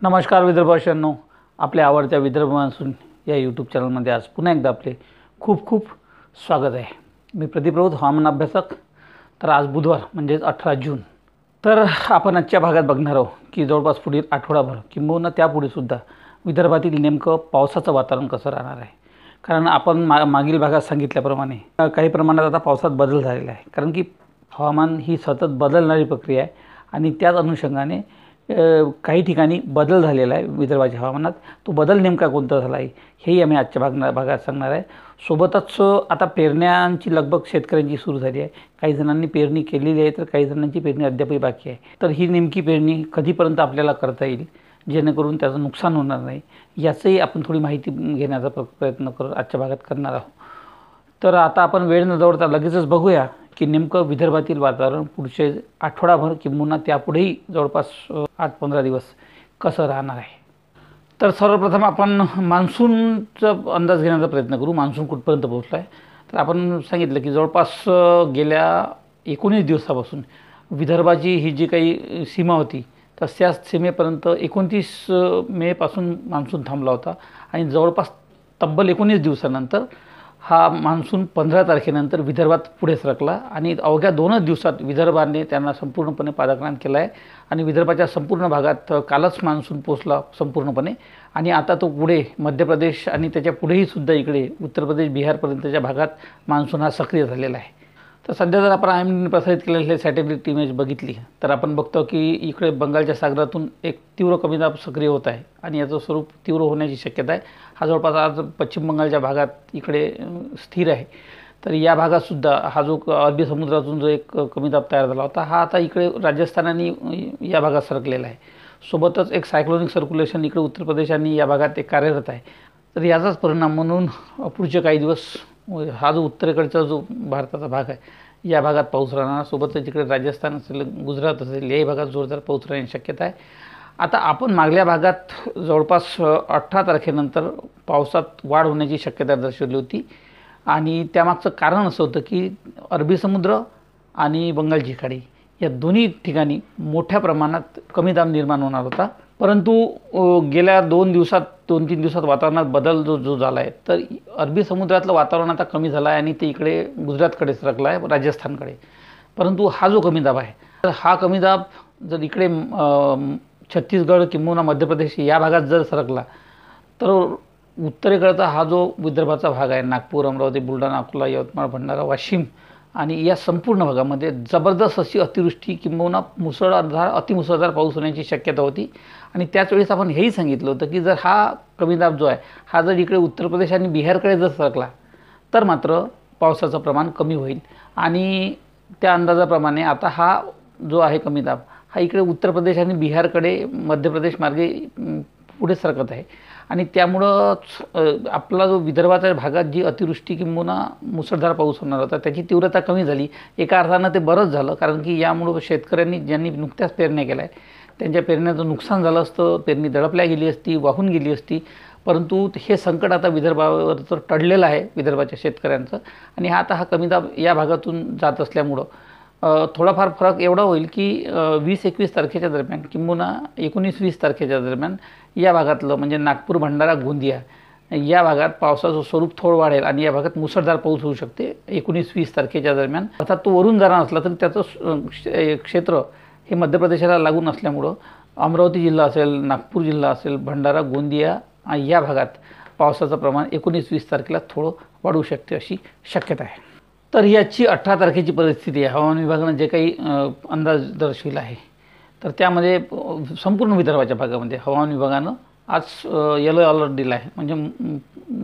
नमस्कार विदर्भवासियांनो, आपल्या आवडत्या विदर्भ मान्सून या यूट्यूब चॅनलमध्ये आज पुन्हा एकदा आपले खूप खूप स्वागत आहे। मी प्रदीप राऊत, हवामान अभ्यासक। तर आज बुधवार म्हणजेच 18 जून। तर आपण आजच्या भागात बघणार आहोत की जवळपास पुढील आठवडाभर किंबहुना त्यापुढे सुद्धा विदर्भातील नेमकं पावसाचं वातावरण कसं राहणार आहे। कारण आपण मागील भागात सांगितल्याप्रमाणे काही प्रमाणात आता पावसात बदल झालेला आहे, कारण की हवामान ही सतत बदलणारी प्रक्रिया आहे आणि त्याच अनुषंगाने काही ठिकाणी बदल झालेला आहे विदर्भाच्या हवामानात। तो बदल नेमका कोणता झाला आहे हेही आम्ही आजच्या भागात सांगणार आहे। सोबतच आता पेरण्यांची लगबग शेतकऱ्यांची सुरू झाली आहे। काही जणांनी पेरणी केलेली आहे तर काही जणांची पेरणी अद्यापही बाकी आहे। तर ही नेमकी पेरणी कधीपर्यंत आपल्याला करता येईल जेणेकरून त्याचं नुकसान होणार नाही याचंही आपण थोडी माहिती घेण्याचा प्रयत्न आजच्या भागात करणार आहोत। तर आता आपण वेळ न दवडता लगेचच बघूया की नेमकं विदर्भातील वातावरण पुढचे आठवडाभर किंबहुना त्यापुढेही जवळपास 8-15 दिवस कसं राहणार आहे। तर सर्वप्रथम आपण मान्सूनचा अंदाज घेण्याचा प्रयत्न करू। मान्सून कुठपर्यंत पोहोचला आहे तर आपण सांगितलं की जवळपास गेल्या 19 दिवसापासून विदर्भाची ही जी काही सीमा होती तर त्या सीमेपर्यंत 29 मेपासून मान्सून थांबला होता आणि जवळपास तब्बल 19 दिवसानंतर हा मान्सून 15 तारखेनंतर विदर्भात पुढे सरकला आणि अवघ्या 2 दिवसात विदर्भाने त्यांना संपूर्णपणे पादाक्रांत केला आहे आणि विदर्भाच्या संपूर्ण भागात कालच मान्सून पोहोचला संपूर्णपणे आणि आता तो पुढे मध्य प्रदेश आणि त्याच्या पुढेही सुद्धा इकडे उत्तर प्रदेश बिहारपर्यंतच्या भागात मान्सून हा सक्रिय झालेला आहे। तर सध्या जर आपण IMDने प्रसारित केलेले सॅटेलाईट इमेज बघितली तर आपण बघतो की इकडे बंगालच्या सागरातून एक तीव्र कमी दाब सक्रिय होत आहे आणि याचं स्वरूप तीव्र होण्याची शक्यता आहे। हा जवळपास आज पश्चिम बंगालच्या भागात इकडे स्थिर आहे। तर या भागात सुद्धा हा जो अरबी समुद्रातून जो एक कमी दाब तयार झाला होता हा आता इकडे राजस्थान आणि या भागात सरकलेला आहे। सोबतच एक सायक्लोनिक सर्क्युलेशन इकडे उत्तर प्रदेश आणि या भागात एक कार्यरत आहे। तर याचाच परिणाम म्हणून पुढचे काही दिवस हा जो उत्तरेकडचा जो भारताचा भाग आहे या भागात पाऊस राहणार। सोबतच इकडे राजस्थान असेल, गुजरात असेल याही भागात जोरदार पाऊस राहण्याची शक्यता आहे। आता आपण मागल्या भागात जवळपास 18 तारखेनंतर पावसात वाढ होण्याची शक्यता दर्शवली होती आणि त्यामागचं कारण असं होतं की अरबी समुद्र आणि बंगालची खाडी या दोन्ही ठिकाणी मोठ्या प्रमाणात कमी दाब निर्माण होणार होता। परंतु गेल्या 2-3 दिवसात वातावरणात बदल जो झाला आहे तर अरबी समुद्रातलं वातावरण आता कमी झालं आहे आणि ते इकडे गुजरातकडे सरकला आहे, राजस्थानकडे। परंतु हा जो कमी दाब आहे तर हा कमी दाब जर इकडे छत्तीसगड किंबहुना मध्य प्रदेश या भागात जर सरकला तर उत्तरेकडचा हा जो विदर्भाचा भाग आहे नागपूर, अमरावती, बुलढाणा, अकोला, यवतमाळ, भंडारा, वाशिम आणि या संपूर्ण भागामध्ये जबरदस्त अशी अतिवृष्टी किंबहुना मुसळधार अतिमुसळधार पाऊस होण्याची शक्यता होती। आणि त्याच वेळेस आपण हेही सांगितलं होतं की जर हा कमी दाब जो आहे हा जर इकडे उत्तर प्रदेश आणि बिहारकडे जर सरकला तर मात्र पावसाचं प्रमाण कमी होईल आणि त्या अंदाजाप्रमाणे आता हा जो आहे कमी दाब हा इकडे उत्तर प्रदेश आणि बिहारकडे मध्य प्रदेश मार्गे पुढे सरकत आहे आणि त्यामुळं आपला जो विदर्भाच्या भागात जी अतिवृष्टी किंबहुना मुसळधार पाऊस होणार होता त्याची तीव्रता कमी झाली। एका अर्थानं ते बरंच झालं, कारण की यामुळं शेतकऱ्यांनी ज्यांनी नुकत्याच पेरण्या केल्या आहे त्यांच्या पेरण्याचं नुकसान झालं असतं, पेरणी दडपल्या गेली असती, वाहून गेली असती। परंतु हे संकट आता विदर्भावर तर टळलेलं आहे विदर्भाच्या शेतकऱ्यांचं आणि हा कमी दाब या भागातून जात असल्यामुळं थोडाफार फरक एवढा होईल की 20-21 तारखेच्या दरम्यान किंबहुना 19-20 तारखेच्या दरम्यान या भागातलं म्हणजे नागपूर, भंडारा, गोंदिया या भागात पावसाचं स्वरूप थोडं वाढेल आणि या भागात मुसळधार पाऊस होऊ शकते 19-20 तारखेच्या दरम्यान। अर्थात तो वरून जाणार असला तरी त्याचं क्षेत्र हे मध्य प्रदेशाला लागून असल्यामुळं अमरावती जिल्हा असेल, नागपूर जिल्हा असेल, भंडारा, गोंदिया या भागात पावसाचं प्रमाण 19-20 तारखेला थोडं वाढू शकते अशी शक्यता आहे। तर याची 18 तारखेची परिस्थिती आहे। हवामान विभागानं जे काही अंदाज दर्शविला आहे तर त्यामध्ये संपूर्ण विदर्भाच्या भागामध्ये हवामान विभागानं आज येलो अलर्ट दिला आहे। म्हणजे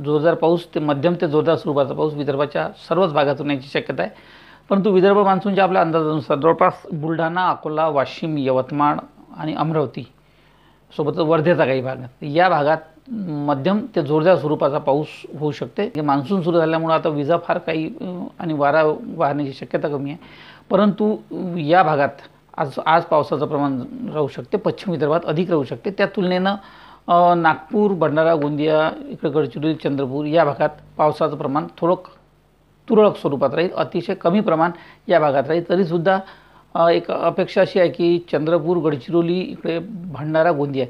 जोरदार पाऊस ते मध्यम ते जोरदार स्वरूपाचा पाऊस विदर्भाच्या सर्वच भागात होण्याची शक्यता आहे। परंतु विदर्भ मान्सूनच्या आपल्या अंदाजानुसार जवळपास बुलढाणा, अकोला, वाशिम, यवतमाळ आणि अमरावती सोबतच वर्धेचा काही भाग या भागात मध्यम ते जोरदार स्वरूपाचा पाऊस होऊ शकते। मान्सून सुरू झाल्यामुळे आता विजा फार काही आणि वारा वाहण्याची शक्यता कमी आहे, परंतु या भागात आज पावसाचं प्रमाण राहू शकते, पश्चिम विदर्भात अधिक राहू शकते। त्या तुलनेनं नागपूर, भंडारा, गोंदिया, इकडे गडचिरोली, चंद्रपूर या भागात पावसाचं प्रमाण थोडं तुरळक स्वरूपात राहील, अतिशय कमी प्रमाण या भागात राहील. तरीसुद्धा एक अपेक्षा अशी आहे की चंद्रपूर, गडचिरोली, इकडे भंडारा, गोंदिया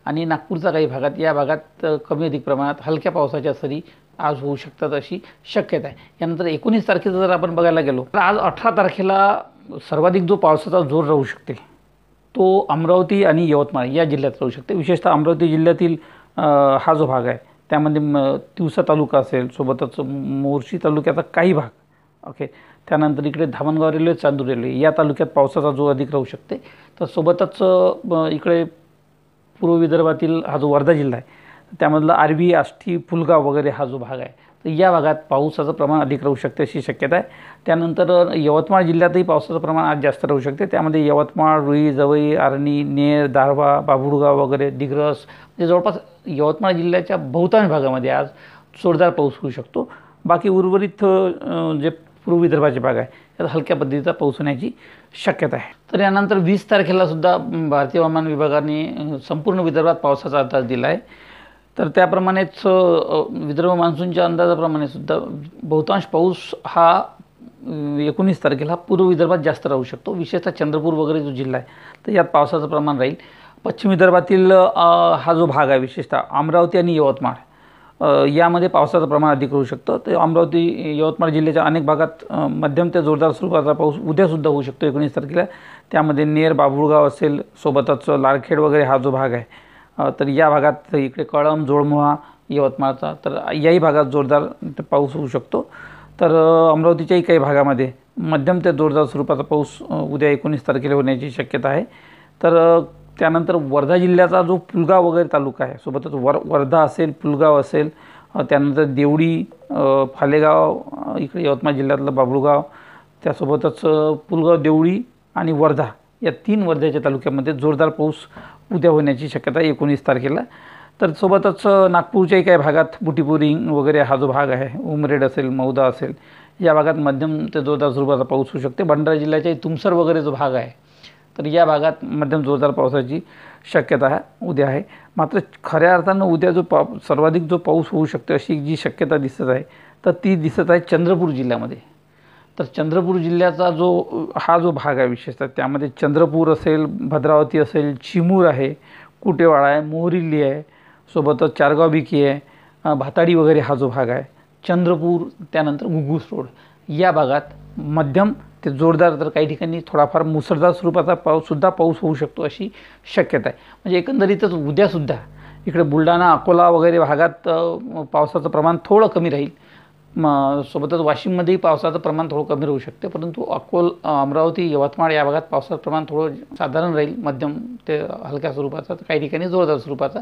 आणि नागपूरचा काही भागात, या भागात कमी अधिक प्रमाणात हलक्या पावसाच्या सरी आज होऊ शकतात अशी शक्यता आहे. यानंतर 19 तारखेचं जर आपण बघायला गेलो तर आज 18 तारखेला सर्वाधिक जो पावसाचा जोर राहू शकते तो अमरावती आणि यवतमाळ या जिल्ह्यात राहू शकते. विशेषतः अमरावती जिल्ह्यातील हा जो भाग आहे त्यामध्ये तिवसा तालुका असेल, सोबतच मोर्शी तालुक्याचा काही भाग, ओके, त्यानंतर इकडे धामणगाव रेल्वे, चांदूर रेल्वे या तालुक्यात पावसाचा जोर अधिक राहू शकते. तर सोबतच इकडे पूर्व विदर्भातील हा जो वर्धा जिल्हा आहे त्यामधला आर्वी, आष्टी, फुलगाव वगैरे हा जो भाग आहे तर या भागात पावसाचं प्रमाण अधिक राहू शकते अशी शक्यता आहे. त्यानंतर यवतमाळ जिल्ह्यातही पावसाचं प्रमाण आज जास्त राहू शकते. त्यामध्ये यवतमाळ, रुई, जवई, आर्णी, नेर, दारव्हा, बाभुळगाव वगैरे, दिग्रस, म्हणजे जवळपास यवतमाळ जिल्ह्याच्या बहुतांश भागामध्ये आज जोरदार पाऊस होऊ शकतो. बाकी उर्वरित जे पूर्व विदर्भाचे भाग आहे त्यात हलक्या पद्धतीचा पाऊस होण्याची शक्यता आहे. तर यानंतर 20 तारखेला सुद्धा भारतीय हवामान विभागाने संपूर्ण विदर्भात पावसाचा अंदाज दिला आहे. तर त्याप्रमाणेच विदर्भ मान्सूनच्या अंदाजाप्रमाणे सुद्धा बहुतांश पाऊस हा 19 तारखेला पूर्व विदर्भात जास्त राहू शकतो. विशेषतः चंद्रपूर वगैरे जो जिल्हा आहे तर यात पावसाचं प्रमाण राहील. पश्चिम विदर्भातील हा जो भाग आहे विशेषतः अमरावती आणि यवतमाळ यामध्ये पावसाचं प्रमाण अधिक होऊ शकतं. तर अमरावती, यवतमाळ जिल्ह्याच्या अनेक भागात मध्यम ते जोरदार स्वरूपाचा पाऊस उद्यासुद्धा होऊ शकतो 19 तारखेला. त्यामध्ये नेर, बाभुळगाव असेल, सोबतच लारखेड वगैरे हा जो भाग आहे तर या भागात, इकडे कळंब, जोडमोहा यवतमाळचा, तर याही भागात जोरदार पाऊस होऊ शकतो. तर अमरावतीच्याही काही भागामध्ये मध्यम ते जोरदार स्वरूपाचा पाऊस उद्या 19 तारखेला होण्याची शक्यता आहे. तर त्यानंतर वर्धा जिल्ह्याचा जो पुलगाव वगैरे तालुका आहे, सोबतच वर्धा असेल, पुलगाव असेल, त्यानंतर देवडी, फालेगाव, इकडे यवतमाळ जिल्ह्यातलं बाभुळगाव, त्यासोबतच पुलगाव, देवडी आणि वर्धा या 3 वर्ध्याच्या तालुक्यामध्ये जोरदार पाऊस उद्या होण्याची शक्यता आहे 19 तारखेला. तर सोबतच नागपूरच्याही काही भागात बुटीपुरी वगैरे हा जो भाग आहे, उमरेड असेल, मौदा असेल, या भागात मध्यम ते जोरदार स्वरूपाचा पाऊस होऊ शकते. भंडारा जिल्ह्याच्या तुमसर वगैरे जो भाग आहे तर या भागात मध्यम जोरदार पावसाची शक्यता उद्या आहे. मात्र खऱ्या अर्थानं उद्या जो सर्वाधिक जो पाऊस होऊ शकते अशी जी शक्यता दिसत आहे तर ती दिसत आहे चंद्रपूर जिल्ह्यामध्ये. तर चंद्रपूर जिल्ह्याचा हा जो भाग आहे विशेषतः त्यामध्ये चंद्रपूर असेल, भद्रावती असेल, चिमूर आहे, कुटेवाडा आहे, मोहरिल्ली आहे, सोबतच चारगाव बिकी आहे, भाताडी वगैरे हा जो भाग आहे, चंद्रपूर, त्यानंतर घुगुस रोड या भागात मध्यम ते जोरदार, तर काही ठिकाणी थोडाफार मुसळधार स्वरूपाचा पाऊस होऊ शकतो अशी शक्यता आहे. म्हणजे एकंदरीतच उद्यासुद्धा इकडे बुलढाणा, अकोला वगैरे भागात पावसाचं प्रमाण थोडं कमी राहील. सोबतच वाशिममध्येही पावसाचं प्रमाण थोडं कमी राहू शकते. परंतु अमरावती, यवतमाळ या भागात पावसाचं प्रमाण थोडं साधारण राहील, मध्यम ते हलक्या स्वरूपाचा, काही ठिकाणी जोरदार स्वरूपाचा.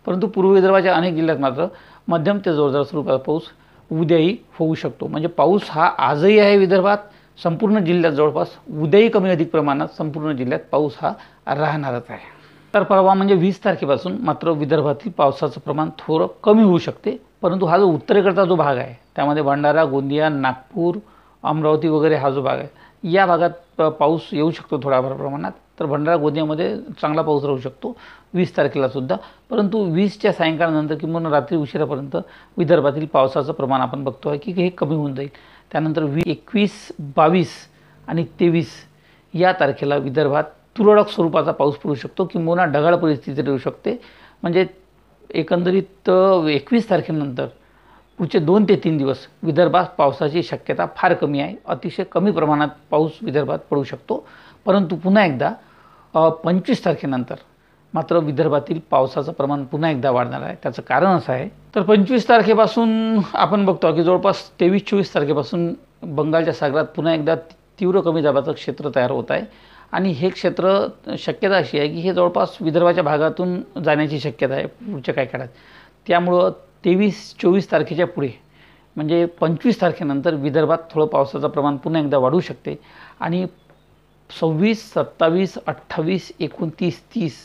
परंतु पूर्व विदर्भाच्या अनेक जिल्ह्यात मात्र मध्यम ते जोरदार स्वरूपाचा पाऊस उद्याही होऊ शकतो. म्हणजे पाऊस हा आजही आहे विदर्भात, संपूर्ण जिल्ह्यात जवळपास, उद्याही कमी अधिक प्रमाणात संपूर्ण जिल्ह्यात पाऊस हा राहणारच आहे. तर परवा म्हणजे 20 तारखेपासून मात्र विदर्भातील पावसाचं प्रमाण थोडं कमी होऊ शकते. परंतु हा जो उत्तरेकडचा जो भाग आहे त्यामध्ये भंडारा, गोंदिया, नागपूर, अमरावती वगैरे हा जो भाग आहे या भागात पाऊस येऊ शकतो थोड्याफार प्रमाणात. तर भंडारा, गोंदियामध्ये चांगला पाऊस राहू शकतो 20 तारखेला सुद्धा. परंतु 20च्या सायंकाळनंतर किंवा रात्री उशिरापर्यंत विदर्भातील पावसाचं प्रमाण आपण बघतो आहे की हे कमी होऊन जाईल. त्यानंतर 21, 22 आणि 23 या तारखेला विदर्भात तुरळक स्वरूपाचा पाऊस पडू शकतो किंवा ढगाळ परिस्थिती राहू शकते. म्हणजे एकंदरीत 21 तारखेनंतर पुढचे 2 ते 3 दिवस विदर्भात पावसाची शक्यता फार कमी आहे. अतिशय कमी प्रमाणात पाऊस विदर्भात पडू शकतो. परंतु पुन्हा एकदा 25 तारखेनंतर मात्र विदर्भातील पावसाचं प्रमाण पुन्हा एकदा वाढणार आहे. त्याचं कारण असं आहे, तर 25 तारखेपासून आपण बघतो की जवळपास 23-24 तारखेपासून बंगालच्या सागरात पुन्हा एकदा तीव्र कमी दाबाचं क्षेत्र तयार होत आहे. आणि हे क्षेत्र, शक्यता अशी आहे की हे जवळपास विदर्भाच्या भागातून जाण्याची शक्यता आहे पुढच्या काही काळात. त्यामुळं 23-24 तारखेच्या पुढे म्हणजे 25 तारखेनंतर विदर्भात थोडं पावसाचं प्रमाण पुन्हा एकदा वाढू शकते. आणि 26, 27, 28, 29, 30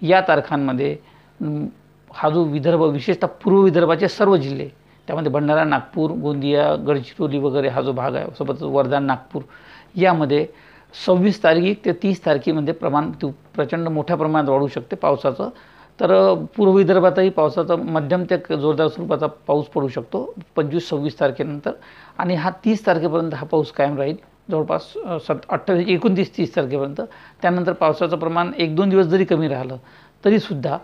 या तारखांमध्ये हा जो विदर्भ, विशेषतः पूर्व विदर्भाचे सर्व जिल्हे, त्यामध्ये भंडारा, नागपूर, गोंदिया, गडचिरोली वगैरे हा जो भाग आहे, सोबतच वर्धा, नागपूर यामध्ये 26 तारीख ते 30 तारखेमध्ये प्रमाण प्रचंड मोठ्या प्रमाणात वाढू शकते पावसाचं. तर पूर्व विदर्भातही पावसाचा मध्यम ते जोरदार स्वरूपाचा पाऊस पडू शकतो 25-26 तारखेनंतर, आणि हा 30 तारखेपर्यंत हा पाऊस कायम राहील, जवळपास 28, 29, 30 तारखेपर्यंत. त्यानंतर पावसाचं प्रमाण 1-2 दिवस जरी कमी राहिलं तरीसुद्धा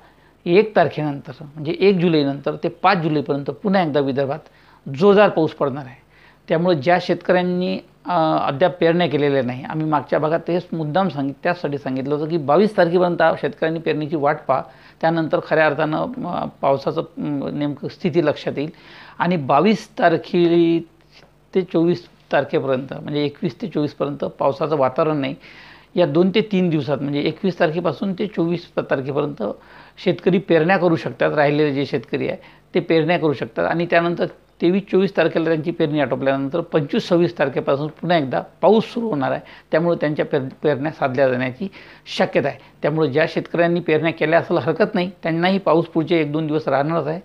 1 तारखेनंतर म्हणजे 1 जुलैनंतर ते 5 जुलैपर्यंत पुन्हा एकदा विदर्भात जोरदार पाऊस पडणार आहे. त्यामुळे ज्या शेतकऱ्यांनी अद्याप पेरण्या केलेल्या नाही, आम्ही मागच्या भागात तेच मुद्दाम त्यासाठी सांगितलं होतं की 22 तारखेपर्यंत शेतकऱ्यांनी पेरणीची वाट पहा, त्यानंतर खऱ्या अर्थानं पावसाचं नेमकं स्थिती लक्षात येईल. आणि 22 तारखे ते 24 तारखेपर्यंत म्हणजे 21 ते 24पर्यंत पावसाचं वातावरण नाही. या 2 ते 3 दिवसात म्हणजे 21 तारखेपासून ते 24 तारखेपर्यंत शेतकरी पेरण्या करू शकतात. राहिलेले जे शेतकरी आहे ते पेरण्या करू शकतात, आणि त्यानंतर 23-24 तारखेला त्यांची पेरणी आटोपल्यानंतर 25-26 तारखेपासून पुन्हा एकदा पाऊस सुरू होणार आहे. त्यामुळे त्यांच्या पेरण्या साधल्या जाण्याची शक्यता आहे. त्यामुळे ज्या शेतकऱ्यांनी पेरण्या केल्या असेल हरकत नाही, त्यांनाही पाऊस पुढचे 1-2 दिवस राहणारच आहे.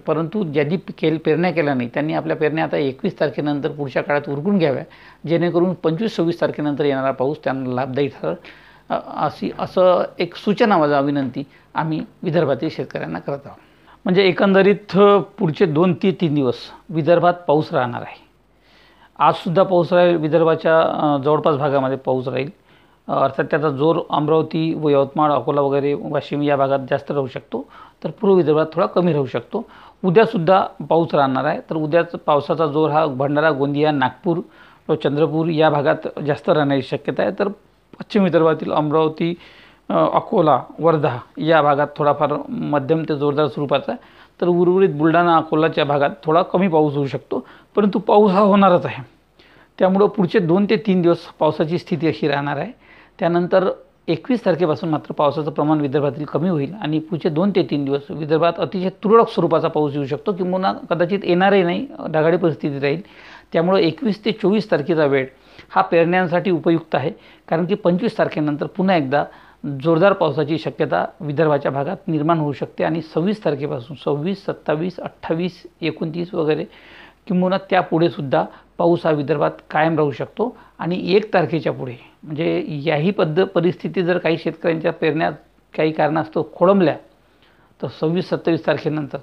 परंतु ज्यांनी पेरण्या केल्या नाही त्यांनी आपल्या पेरण्या आता 21 तारखेनंतर पुढच्या काळात उरकून घ्याव्या, जेणेकरून 25-26 तारखेनंतर येणारा पाऊस त्यांना लाभदायी ठरेल. असं एक सूचना, माझा विनंती आम्ही विदर्भातील शेतकऱ्यांना करत आहोत. म्हणजे एकंदरीत पुढचे 2 ते 3 दिवस विदर्भात पाऊस राहणार आहे. आजसुद्धा पाऊस राहील, विदर्भाच्या जवळपास भागामध्ये पाऊस राहील. अर्थात त्याचा जोर अमरावती व यवतमाळ, अकोला वगैरे, वाशिम या भागात जास्त राहू शकतो, तर पूर्व विदर्भात थोडा कमी राहू शकतो. उद्यासुद्धा पाऊस राहणार आहे, तर उद्याचा पावसाचा जोर हा भंडारा, गोंदिया, नागपूर व चंद्रपूर या भागात जास्त राहण्याची शक्यता आहे. तर पश्चिम विदर्भातील अमरावती, अकोला, वर्धा या भागात थोडाफार मध्यम ते जोरदार स्वरूपाचा, तर उर्वरित बुलढाणा, अकोलाच्या भागात थोडा कमी पाऊस होऊ शकतो, परंतु पाऊस हा होणारच आहे. त्यामुळं पुढचे 2 ते 3 दिवस पावसाची स्थिती अशी राहणार आहे. त्यानंतर 21 तारखेपासून मात्र पावसाचं प्रमाण विदर्भातील कमी होईल, आणि पुढचे 2 ते 3 दिवस विदर्भात अतिशय तुरळक स्वरूपाचा पाऊस येऊ शकतो, किंवा कदाचित येणारही नाही, ढगाळी परिस्थिती राहील. त्यामुळे 21 ते 24 तारखेचा वेळ हा पेरण्यांसाठी उपयुक्त आहे, कारण की 25 तारखेनंतर पुन्हा एकदा जोरदार पावसाची शक्यता विदर्भाच्या भागात निर्माण होऊ शकते. आणि 26 तारखेपासून 26, 27, 28, 29 वगैरे किंवा त्यापुढे सुद्धा पाऊस हा विदर्भात कायम राहू शकतो. आणि 1 तारखेच्या पुढे म्हणजे याही परिस्थिती जर काही शेतकऱ्यांच्या पेरण्या काही कारणास्तव खोळंबल्या, तर 26-27 तारखेनंतर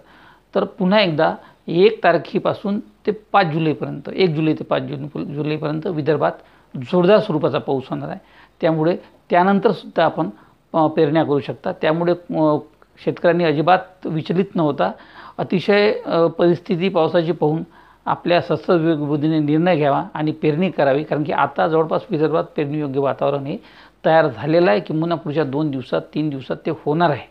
तर पुन्हा एकदा 1 तारखेपासून ते 5 जुलैपर्यंत, 1 जुलै ते 5 जुलैपर्यंत विदर्भात जोरदार स्वरूपाचा पाऊस होणार आहे. त्यामुळे त्यानंतरसुद्धा आपण पेरण्या करू शकता. त्यामुळे शेतकऱ्यांनी अजिबात विचलित न होता अतिशय परिस्थिती पावसाची पाहून आपल्या बुद्धीने निर्णय घ्यावा आणि पेरणी करावी, कारण की आता जवळपास विदर्भात पेरणीयोग्य वातावरण हे तयार झालेलं आहे, किंवा पुढच्या 2 दिवसात 3 दिवसात ते होणार आहे.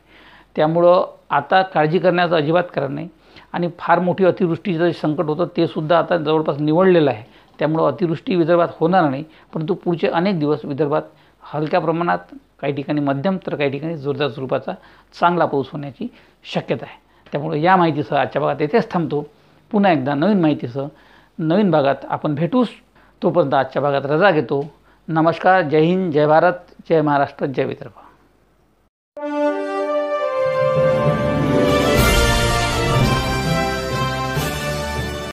त्यामुळं आता काळजी करण्याचं अजिबात कारण नाही. आणि फार मोठी अतिवृष्टीचं संकट होतं ते सुद्धा आता जवळपास निवळलेलं आहे. त्यामुळं अतिवृष्टी विदर्भात होणार नाही, परंतु पुढचे अनेक दिवस विदर्भात हलक्या प्रमाणात, काही ठिकाणी मध्यम, तर काही ठिकाणी जोरदार स्वरूपाचा चांगला पाऊस होण्याची शक्यता आहे. त्यामुळे या माहितीसह आजच्या भागात येथेच थांबतो. पुन्हा एकदा नवीन माहितीसह नवीन भागात आपण भेटूच. तोपर्यंत आजच्या भागात रजा घेतो. नमस्कार. जय हिंद, जय भारत, जय महाराष्ट्र, जय विदर्भ.